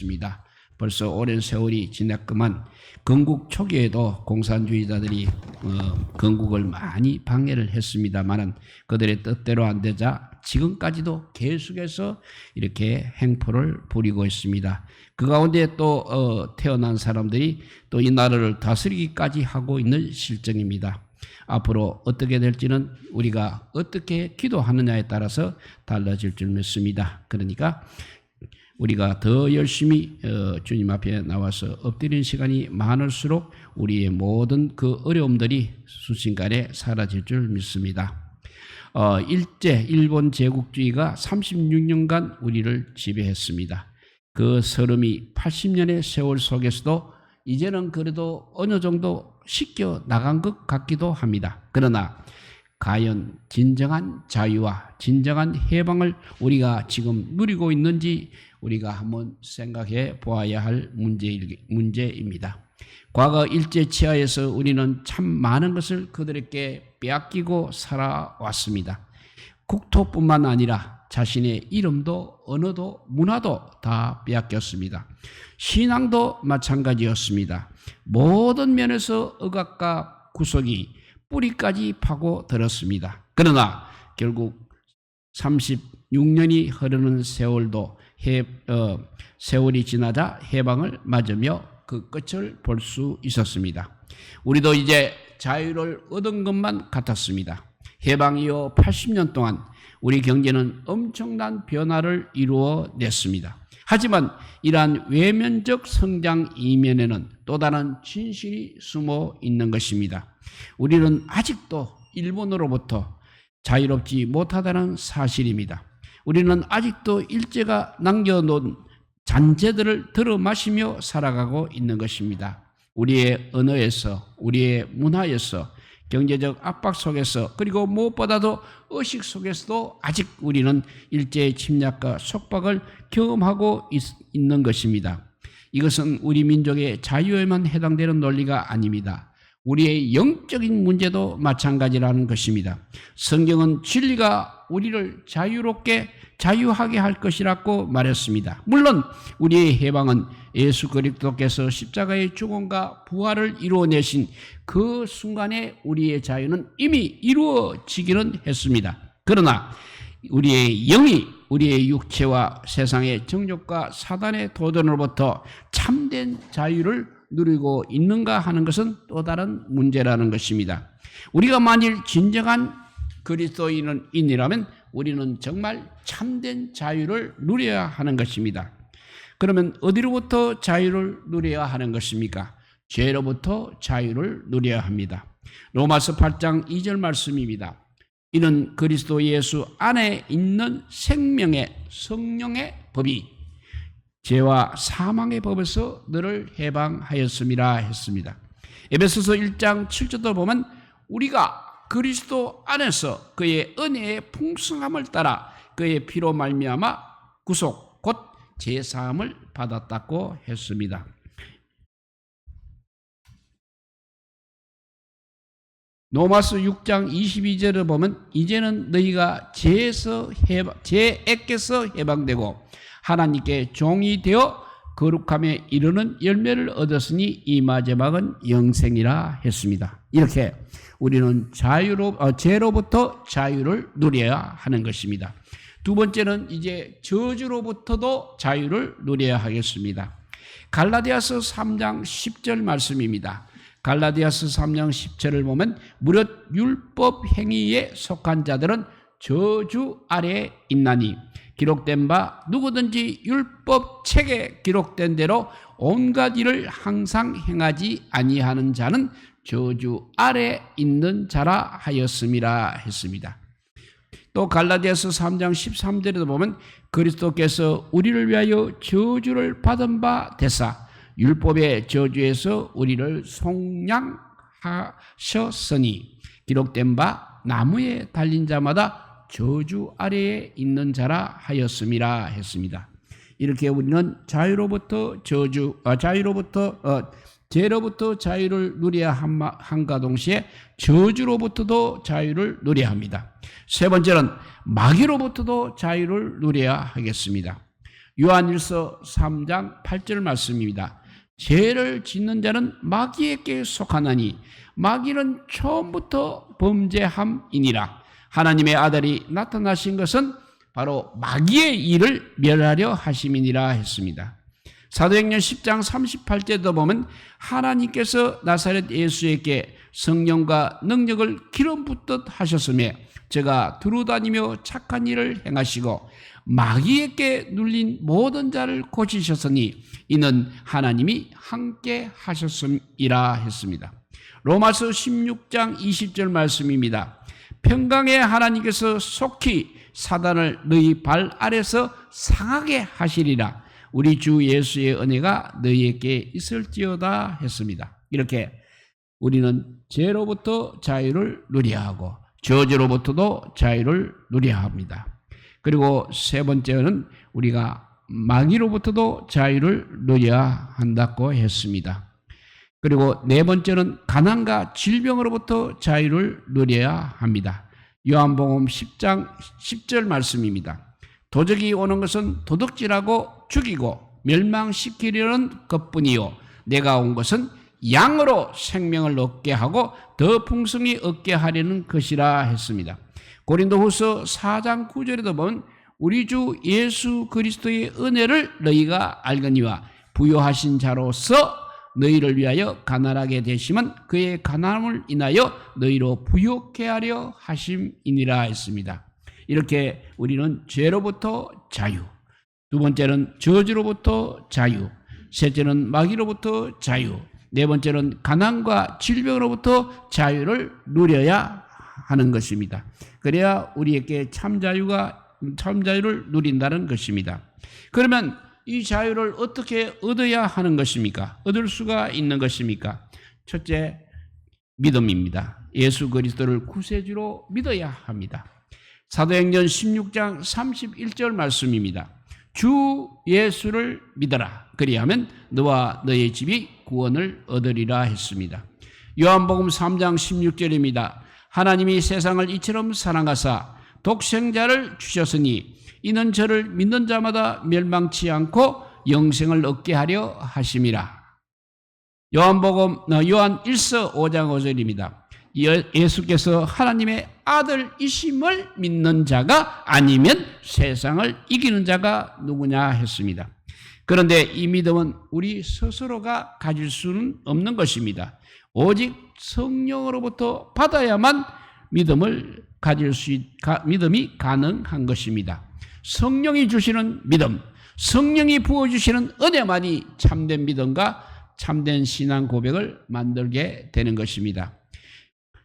있습니다. 벌써 오랜 세월이 지났구만. 건국 초기에도 공산주의자들이 건국을 많이 방해를 했습니다만은 그들의 뜻대로 안 되자 지금까지도 계속해서 이렇게 행포를 부리고 있습니다. 그 가운데 또 태어난 사람들이 또 이 나라를 다스리기까지 하고 있는 실정입니다. 앞으로 어떻게 될지는 우리가 어떻게 기도하느냐에 따라서 달라질 줄 믿습니다. 그러니까 우리가 더 열심히 주님 앞에 나와서 엎드리는 시간이 많을수록 우리의 모든 그 어려움들이 순식간에 사라질 줄 믿습니다. 일본 제국주의가 36년간 우리를 지배했습니다. 그 서름이 80년의 세월 속에서도 이제는 그래도 어느 정도 씻겨 나간 것 같기도 합니다. 그러나 과연 진정한 자유와 진정한 해방을 우리가 지금 누리고 있는지 우리가 한번 생각해 보아야 할 문제입니다. 과거 일제 치하에서 우리는 참 많은 것을 그들에게 빼앗기고 살아왔습니다. 국토뿐만 아니라 자신의 이름도 언어도 문화도 다 빼앗겼습니다. 신앙도 마찬가지였습니다. 모든 면에서 억압과 구속이 뿌리까지 파고들었습니다. 그러나 결국 36년이 흐르는 세월이 지나자 해방을 맞으며 그 끝을 볼 수 있었습니다. 우리도 이제 자유를 얻은 것만 같았습니다. 해방 이후 80년 동안 우리 경제는 엄청난 변화를 이루어냈습니다. 하지만 이러한 외면적 성장 이면에는 또 다른 진실이 숨어 있는 것입니다. 우리는 아직도 일본으로부터 자유롭지 못하다는 사실입니다. 우리는 아직도 일제가 남겨놓은 잔재들을 들어마시며 살아가고 있는 것입니다. 우리의 언어에서, 우리의 문화에서, 경제적 압박 속에서, 그리고 무엇보다도 의식 속에서도 아직 우리는 일제의 침략과 속박을 경험하고 있는 것입니다. 이것은 우리 민족의 자유에만 해당되는 논리가 아닙니다. 우리의 영적인 문제도 마찬가지라는 것입니다. 성경은 진리가 우리를 자유하게 할 것이라고 말했습니다. 물론 우리의 해방은 예수 그리스도께서 십자가의 죽음과 부활을 이루어내신 그 순간에 우리의 자유는 이미 이루어지기는 했습니다. 그러나 우리의 영이 우리의 육체와 세상의 정욕과 사단의 도전으로부터 참된 자유를 누리고 있는가 하는 것은 또 다른 문제라는 것입니다. 우리가 만일 진정한 그리스도인이라면 우리는 정말 참된 자유를 누려야 하는 것입니다. 그러면 어디로부터 자유를 누려야 하는 것입니까? 죄로부터 자유를 누려야 합니다. 로마서 8장 2절 말씀입니다. 이는 그리스도 예수 안에 있는 생명의 성령의 법이 죄와 사망의 법에서 너를 해방하였음이라 했습니다. 에베소서 1장 7절도 보면 우리가 그리스도 안에서 그의 은혜의 풍성함을 따라 그의 피로 말미암아 구속 곧 제사함을 받았다고 했습니다. 로마서 6장 22절을 보면 이제는 너희가 죄에게서 해방되고 하나님께 종이 되어 거룩함에 이르는 열매를 얻었으니 이 마지막은 영생이라 했습니다. 이렇게 우리는 죄로부터 자유를 누려야 하는 것입니다. 두 번째는 이제 저주로부터도 자유를 누려야 하겠습니다. 갈라디아서 3장 10절 말씀입니다. 갈라디아서 3장 10절을 보면 무릇 율법 행위에 속한 자들은 저주 아래에 있나니 기록된 바 누구든지 율법 책에 기록된 대로 온갖 일을 항상 행하지 아니하는 자는 저주 아래 있는 자라 하였음이라 했습니다. 또 갈라디아서 3장 13절에도 보면 그리스도께서 우리를 위하여 저주를 받은 바 되사 율법의 저주에서 우리를 속량하셨으니 기록된 바 나무에 달린 자마다 저주 아래에 있는 자라 하였음이라 했습니다. 이렇게 우리는 죄로부터 자유를 누려야 함과 동시에 저주로부터도 자유를 누려야 합니다. 세 번째는 마귀로부터도 자유를 누려야 하겠습니다. 요한일서 3장 8절 말씀입니다. 죄를 짓는 자는 마귀에게 속하나니 마귀는 처음부터 범죄함이니라. 하나님의 아들이 나타나신 것은 바로 마귀의 일을 멸하려 하심이니라 했습니다. 사도행전 10장 38절도 보면 하나님께서 나사렛 예수에게 성령과 능력을 기름 붓듯 하셨으며 저가 두루다니며 착한 일을 행하시고 마귀에게 눌린 모든 자를 고치셨으니 이는 하나님이 함께 하셨음이라 했습니다. 로마서 16장 20절 말씀입니다. 평강의 하나님께서 속히 사단을 너희 발 아래서 상하게 하시리라. 우리 주 예수의 은혜가 너희에게 있을지어다 했습니다. 이렇게 우리는 죄로부터 자유를 누려야 하고 저주로부터도 자유를 누려야 합니다. 그리고 세 번째는 우리가 마귀로부터도 자유를 누려야 한다고 했습니다. 그리고 네 번째는 가난과 질병으로부터 자유를 누려야 합니다. 요한복음 10장 10절 말씀입니다. 도적이 오는 것은 도둑질하고 죽이고 멸망시키려는 것뿐이요 내가 온 것은 양으로 생명을 얻게 하고 더 풍성히 얻게 하려는 것이라 했습니다. 고린도후서 4장 9절에도 보면 우리 주 예수 그리스도의 은혜를 너희가 알거니와 부요하신 자로서 너희를 위하여 가난하게 되심은 그의 가난함을 인하여 너희로 부요케 하려 하심이니라 했습니다. 이렇게 우리는 죄로부터 자유, 두 번째는 저주로부터 자유, 셋째는 마귀로부터 자유, 네 번째는 가난과 질병으로부터 자유를 누려야 하는 것입니다. 그래야 우리에게 참 자유를 누린다는 것입니다. 그러면 이 자유를 어떻게 얻어야 하는 것입니까? 얻을 수가 있는 것입니까? 첫째, 믿음입니다. 예수 그리스도를 구세주로 믿어야 합니다. 사도행전 16장 31절 말씀입니다. 주 예수를 믿어라. 그리하면 너와 너의 집이 구원을 얻으리라 했습니다. 요한복음 3장 16절입니다. 하나님이 세상을 이처럼 사랑하사 독생자를 주셨으니 이는 저를 믿는 자마다 멸망치 않고 영생을 얻게 하려 하심이라. 요한 1서 5장 5절입니다. 예수께서 하나님의 아들이심을 믿는 자가 아니면 세상을 이기는 자가 누구냐 했습니다. 그런데 이 믿음은 우리 스스로가 가질 수는 없는 것입니다. 오직 성령으로부터 받아야만 믿음이 가능한 것입니다. 성령이 주시는 믿음, 성령이 부어주시는 은혜만이 참된 믿음과 참된 신앙 고백을 만들게 되는 것입니다.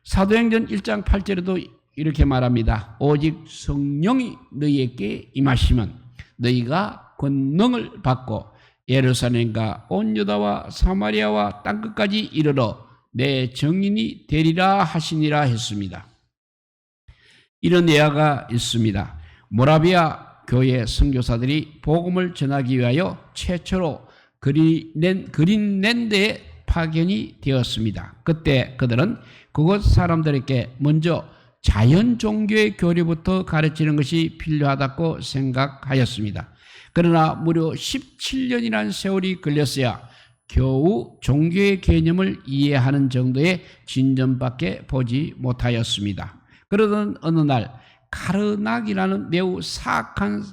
사도행전 1장 8절에도 이렇게 말합니다. 오직 성령이 너희에게 임하시면 너희가 권능을 받고 예루살렘과 온 유다와 사마리아와 땅끝까지 이르러 내 증인이 되리라 하시니라 했습니다. 이런 예화가 있습니다. 모라비아 교회 선교사들이 복음을 전하기 위하여 최초로 그린랜드에 파견이 되었습니다. 그때 그들은 그곳 사람들에게 먼저 자연 종교의 교리부터 가르치는 것이 필요하다고 생각하였습니다. 그러나 무려 17년이라는 세월이 걸렸어야 겨우 종교의 개념을 이해하는 정도의 진전밖에 보지 못하였습니다. 그러던 어느 날 카르낙이라는 매우 사악한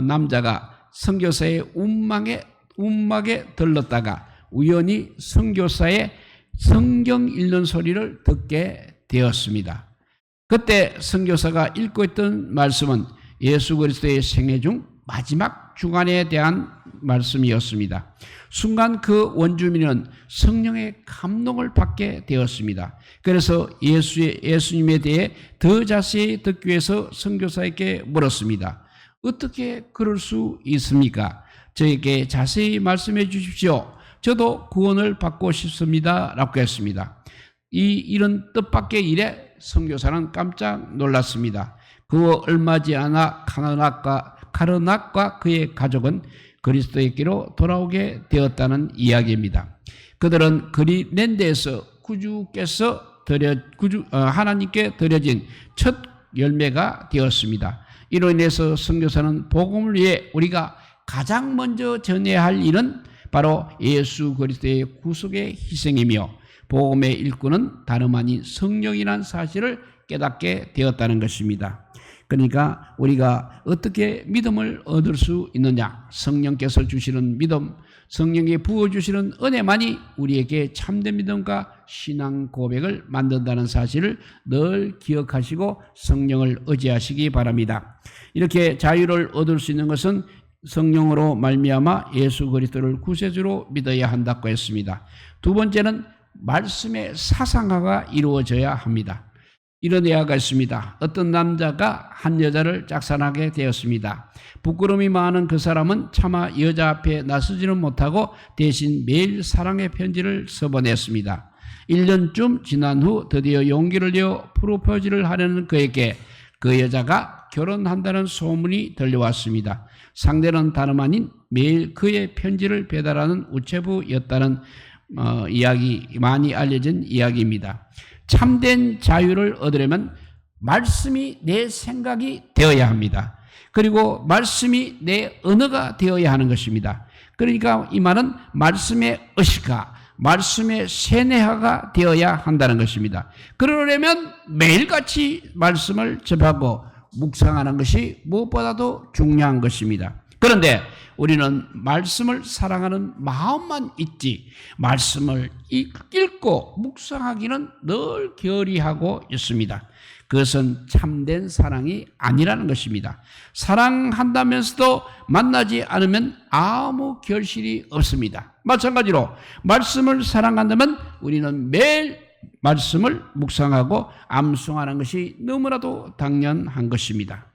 남자가 선교사의 움막에 들렀다가 우연히 선교사의 성경 읽는 소리를 듣게 되었습니다. 그때 선교사가 읽고 있던 말씀은 예수 그리스도의 생애 중 마지막 주간에 대한 말씀이었습니다. 순간 그 원주민은 성령의 감동을 받게 되었습니다. 그래서 예수님에 대해 더 자세히 듣기 위해서 선교사에게 물었습니다. 어떻게 그럴 수 있습니까? 저에게 자세히 말씀해 주십시오. 저도 구원을 받고 싶습니다. 라고 했습니다. 이런 뜻밖의 일에 선교사는 깜짝 놀랐습니다. 그 얼마지 않아 카르낙과 그의 가족은 그리스도에게로 돌아오게 되었다는 이야기입니다. 그들은 그린랜드에서 하나님께 드려진 첫 열매가 되었습니다. 이로 인해서 선교사는 복음을 위해 우리가 가장 먼저 전해야 할 일은 바로 예수 그리스도의 구속의 희생이며 복음의 일꾼은 다름 아닌 성령이라는 사실을 깨닫게 되었다는 것입니다. 그러니까 우리가 어떻게 믿음을 얻을 수 있느냐? 성령께서 주시는 믿음, 성령이 부어주시는 은혜만이 우리에게 참된 믿음과 신앙 고백을 만든다는 사실을 늘 기억하시고 성령을 의지하시기 바랍니다. 이렇게 자유를 얻을 수 있는 것은 성령으로 말미암아 예수 그리스도를 구세주로 믿어야 한다고 했습니다. 두 번째는 말씀의 사상화가 이루어져야 합니다. 이런 예화가 있습니다. 어떤 남자가 한 여자를 짝사랑하게 되었습니다. 부끄러움이 많은 그 사람은 차마 여자 앞에 나서지는 못하고 대신 매일 사랑의 편지를 써보냈습니다. 1년쯤 지난 후 드디어 용기를 내어 프로포즈를 하려는 그에게 그 여자가 결혼한다는 소문이 들려왔습니다. 상대는 다름 아닌 매일 그의 편지를 배달하는 우체부였다는 이야기, 많이 알려진 이야기입니다. 참된 자유를 얻으려면 말씀이 내 생각이 되어야 합니다. 그리고 말씀이 내 언어가 되어야 하는 것입니다. 그러니까 이 말은 말씀의 의식화, 말씀의 세뇌화가 되어야 한다는 것입니다. 그러려면 매일같이 말씀을 접하고 묵상하는 것이 무엇보다도 중요한 것입니다. 그런데 우리는 말씀을 사랑하는 마음만 있지 말씀을 읽고 묵상하기는 늘 게으리하고 있습니다. 그것은 참된 사랑이 아니라는 것입니다. 사랑한다면서도 만나지 않으면 아무 결실이 없습니다. 마찬가지로 말씀을 사랑한다면 우리는 매일 말씀을 묵상하고 암송하는 것이 너무나도 당연한 것입니다.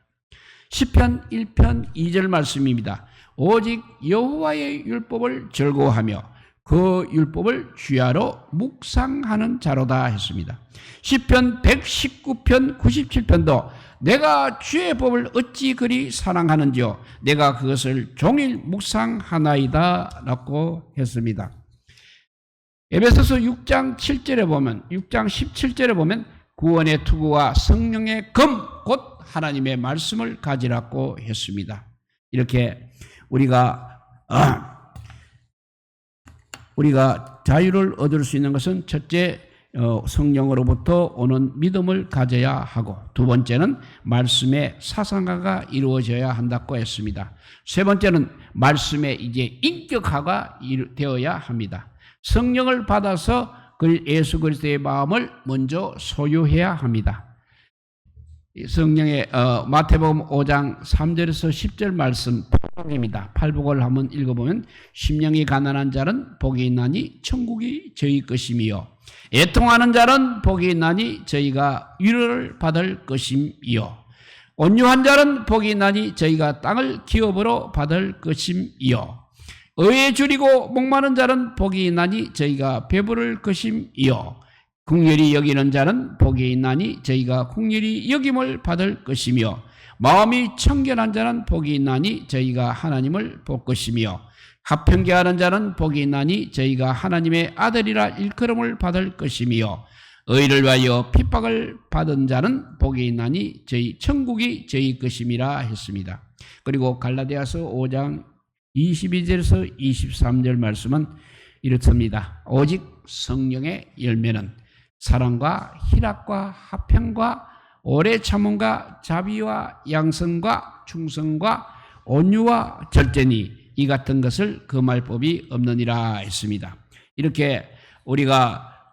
시편 1편 2절 말씀입니다. 오직 여호와의 율법을 즐거워하며 그 율법을 주야로 묵상하는 자로다 했습니다. 시편 119편 97편도 내가 주의 법을 어찌 그리 사랑하는지요 내가 그것을 종일 묵상하나이다 라고 했습니다. 에베소서 6장 7절에 보면 6장 17절에 보면 구원의 투구와 성령의 검 곧 하나님의 말씀을 가지라고 했습니다. 이렇게 우리가 자유를 얻을 수 있는 것은 첫째 성령으로부터 오는 믿음을 가져야 하고 두 번째는 말씀의 사상화가 이루어져야 한다고 했습니다. 세 번째는 말씀의 이제 인격화가 되어야 합니다. 성령을 받아서 예수 그리스도의 마음을 먼저 소유해야 합니다. 성령의 마태복음 5장 3절에서 10절 말씀 팔복입니다. 팔복을 한번 읽어보면 심령이 가난한 자는 복이 있나니 천국이 저희 것이며 애통하는 자는 복이 있나니 저희가 위로를 받을 것이며 온유한 자는 복이 있나니 저희가 땅을 기업으로 받을 것이며 의에 줄이고 목마른 자는 복이 있나니 저희가 배부를 것이며 긍휼히 여기는 자는 복이 있나니 저희가 긍휼히 여김을 받을 것이며 마음이 청결한 자는 복이 있나니 저희가 하나님을 볼 것이며 합평케하는 자는 복이 있나니 저희가 하나님의 아들이라 일컬음을 받을 것이며 의를 위하여 핍박을 받은 자는 복이 있나니 저희 천국이 저희 것임이라 했습니다. 그리고 갈라디아서 5장 22절에서 23절 말씀은 이렇습니다. 오직 성령의 열매는 사랑과 희락과 화평과 오래 참음과 자비와 양선과 충성과 온유와 절제니 이 같은 것을 금할 법이 없느니라 했습니다. 이렇게 우리가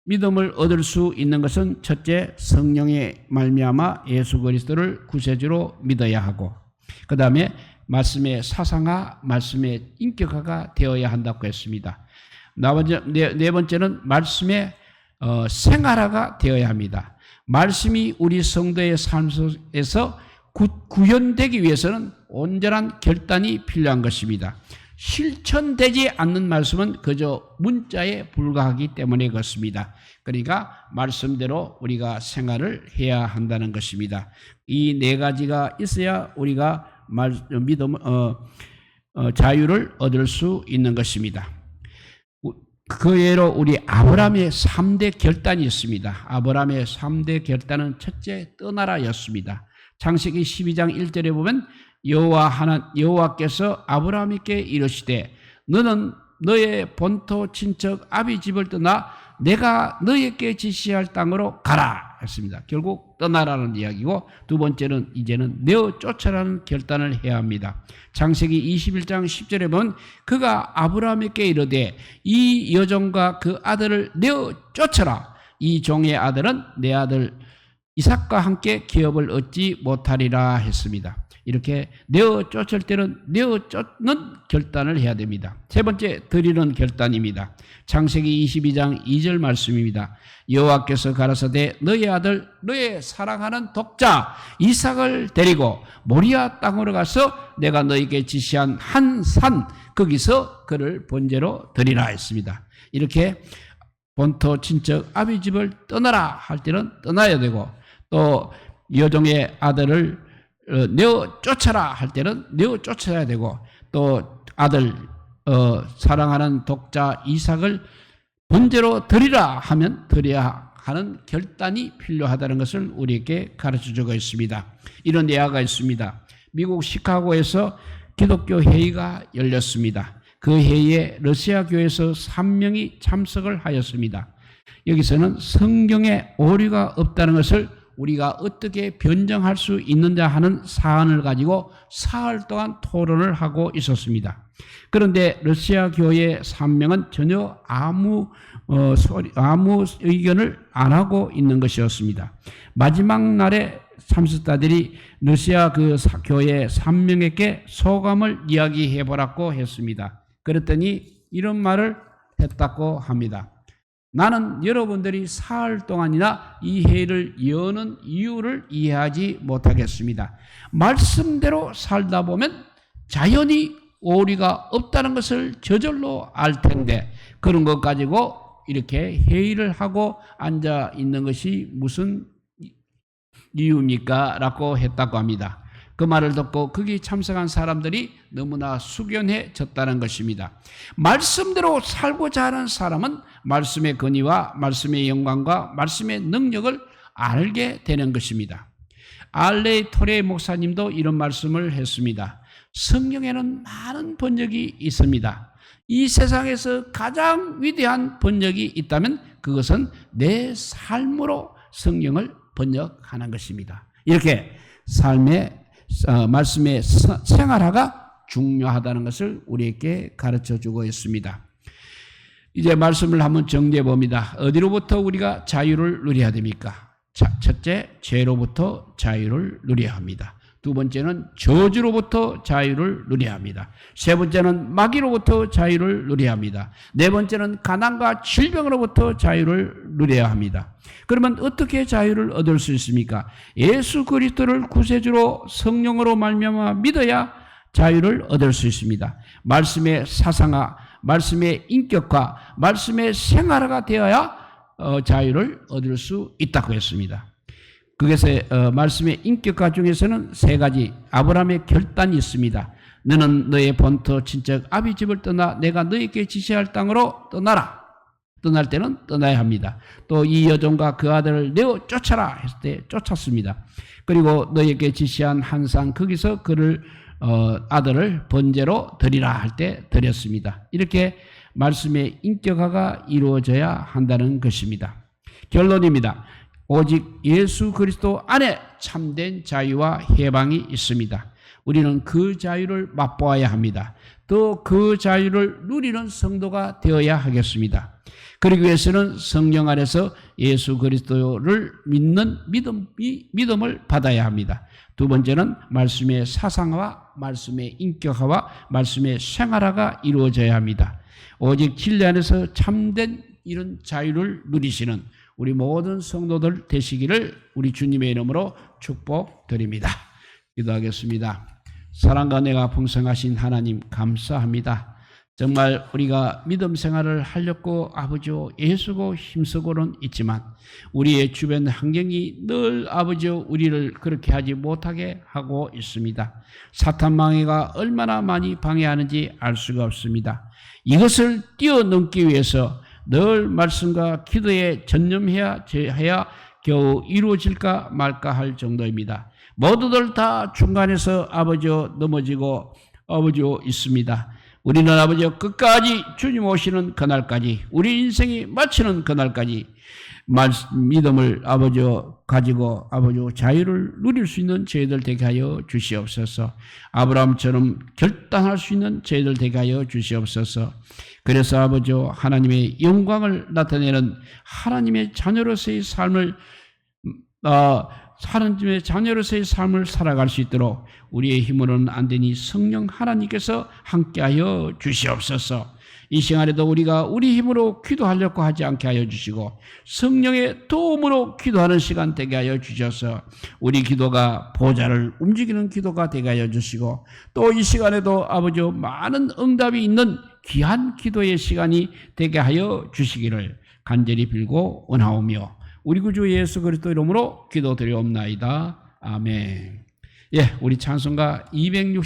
믿음을 얻을 수 있는 것은 첫째 성령의 말미암아 예수 그리스도를 구세주로 믿어야 하고 그 다음에 말씀의 사상화, 말씀의 인격화가 되어야 한다고 했습니다. 네 번째는 말씀의 생활화가 되어야 합니다. 말씀이 우리 성도의 삶 속에서 구현되기 위해서는 온전한 결단이 필요한 것입니다. 실천되지 않는 말씀은 그저 문자에 불과하기 때문에 그렇습니다. 그러니까 말씀대로 우리가 생활을 해야 한다는 것입니다. 이 네 가지가 있어야 우리가 자유를 얻을 수 있는 것입니다. 그 예로 우리 아브라함의 3대 결단이 있습니다. 아브라함의 3대 결단은 첫째 떠나라였습니다. 창세기 12장 1절에 보면 여호와께서 아브라함에게 이르시되 너는 너의 본토 친척 아비 집을 떠나 내가 너에게 지시할 땅으로 가라 했습니다. 결국 떠나라는 이야기고, 두 번째는 이제는 내어 쫓아라는 결단을 해야 합니다. 창세기 21장 10절에 보면 그가 아브라함에게 이르되 이 여종과 그 아들을 내어 쫓아라. 이 종의 아들은 내 아들 이삭과 함께 기업을 얻지 못하리라 했습니다. 이렇게 내어 쫓을 때는 내어 쫓는 결단을 해야 됩니다. 세 번째, 드리는 결단입니다. 창세기 22장 2절 말씀입니다. 여호와께서 가라사대 너의 아들 너의 사랑하는 독자 이삭을 데리고 모리아 땅으로 가서 내가 너에게 지시한 한 산 거기서 그를 번제로 드리라 했습니다. 이렇게 본토 친척 아비 집을 떠나라 할 때는 떠나야 되고, 또 여종의 아들을 내어 쫓아라 할 때는 내어 쫓아야 되고, 또 아들 사랑하는 독자 이삭을 번제로 드리라 하면 드려야 하는 결단이 필요하다는 것을 우리에게 가르쳐주고 있습니다. 이런 예화가 있습니다. 미국 시카고에서 기독교 회의가 열렸습니다. 그 회의에 러시아 교회에서 3명이 참석을 하였습니다. 여기서는 성경에 오류가 없다는 것을 우리가 어떻게 변정할 수 있느냐 하는 사안을 가지고 사흘 동안 토론을 하고 있었습니다. 그런데 러시아 교회 3명은 전혀 아무 의견을 안 하고 있는 것이었습니다. 마지막 날에 참석자들이 러시아 그 교회 3명에게 소감을 이야기해 보라고 했습니다. 그랬더니 이런 말을 했다고 합니다. 나는 여러분들이 사흘 동안이나 이 회의를 여는 이유를 이해하지 못하겠습니다. 말씀대로 살다 보면 자연히 오류가 없다는 것을 저절로 알 텐데 그런 것 가지고 이렇게 회의를 하고 앉아 있는 것이 무슨 이유입니까? 라고 했다고 합니다. 그 말을 듣고 거기 참석한 사람들이 너무나 숙연해졌다는 것입니다. 말씀대로 살고자 하는 사람은 말씀의 권위와 말씀의 영광과 말씀의 능력을 알게 되는 것입니다. 알레이 토레 목사님도 이런 말씀을 했습니다. 성경에는 많은 번역이 있습니다. 이 세상에서 가장 위대한 번역이 있다면 그것은 내 삶으로 성경을 번역하는 것입니다. 이렇게 삶의 말씀의 생활화가 중요하다는 것을 우리에게 가르쳐주고 있습니다. 이제 말씀을 한번 정리해 봅니다. 어디로부터 우리가 자유를 누려야 됩니까? 첫째, 죄로부터 자유를 누려야 합니다. 두 번째는 저주로부터 자유를 누려야 합니다. 세 번째는 마귀로부터 자유를 누려야 합니다. 네 번째는 가난과 질병으로부터 자유를 누려야 합니다. 그러면 어떻게 자유를 얻을 수 있습니까? 예수 그리스도를 구세주로 성령으로 말미암아 믿어야 자유를 얻을 수 있습니다. 말씀의 사상화, 말씀의 인격화, 말씀의 생활화가 되어야 자유를 얻을 수 있다고 했습니다. 그래서 말씀의 인격화 중에서는 세 가지 아브라함의 결단이 있습니다. 너는 너의 본토 친척 아비 집을 떠나 내가 너에게 지시할 땅으로 떠나라. 떠날 때는 떠나야 합니다. 또 이 여종과 그 아들을 내어 쫓아라 했을 때 쫓았습니다. 그리고 너에게 지시한 한 산 거기서 그를 아들을 번제로 드리라 할 때 드렸습니다. 이렇게 말씀의 인격화가 이루어져야 한다는 것입니다. 결론입니다. 오직 예수 그리스도 안에 참된 자유와 해방이 있습니다. 우리는 그 자유를 맛보아야 합니다. 또 그 자유를 누리는 성도가 되어야 하겠습니다. 그러기 위해서는 성령 안에서 예수 그리스도를 믿는 믿음을 받아야 합니다. 두 번째는 말씀의 사상화와 말씀의 인격화와 말씀의 생활화가 이루어져야 합니다. 오직 진리 안에서 참된 이런 자유를 누리시는 우리 모든 성도들 되시기를 우리 주님의 이름으로 축복드립니다. 기도하겠습니다. 사랑과 은혜가 풍성하신 하나님 감사합니다. 정말 우리가 믿음 생활을 하려고 아버지여 애쓰고 힘쓰고는 있지만 우리의 주변 환경이 늘 아버지여 우리를 그렇게 하지 못하게 하고 있습니다. 사탄 방해가 얼마나 많이 방해하는지 알 수가 없습니다. 이것을 뛰어넘기 위해서 늘 말씀과 기도에 전념해야 겨우 이루어질까 말까 할 정도입니다. 모두들 다 중간에서 아버지여 넘어지고 아버지여 있습니다. 우리는 아버지여 끝까지 주님 오시는 그날까지, 우리 인생이 마치는 그날까지 믿음을 아버지여 가지고 아버지여 자유를 누릴 수 있는 저희들 되게 하여 주시옵소서. 아브라함처럼 결단할 수 있는 저희들 되게 하여 주시옵소서. 그래서 아버지여 하나님의 영광을 나타내는 하나님의 자녀로서의 삶을 하나님의 자녀로서의 삶을 살아갈 수 있도록 우리의 힘으로는 안 되니 성령 하나님께서 함께하여 주시옵소서. 이 시간에도 우리가 우리 힘으로 기도하려고 하지 않게 하여 주시고 성령의 도움으로 기도하는 시간 되게 하여 주셔서 우리 기도가 보좌를 움직이는 기도가 되게 하여 주시고 또 이 시간에도 아버지 많은 응답이 있는 귀한 기도의 시간이 되게 하여 주시기를 간절히 빌고 원하오며 우리 구주 예수 그리스도 이름으로 기도드리옵나이다. 아멘. 예, 우리 찬송가 260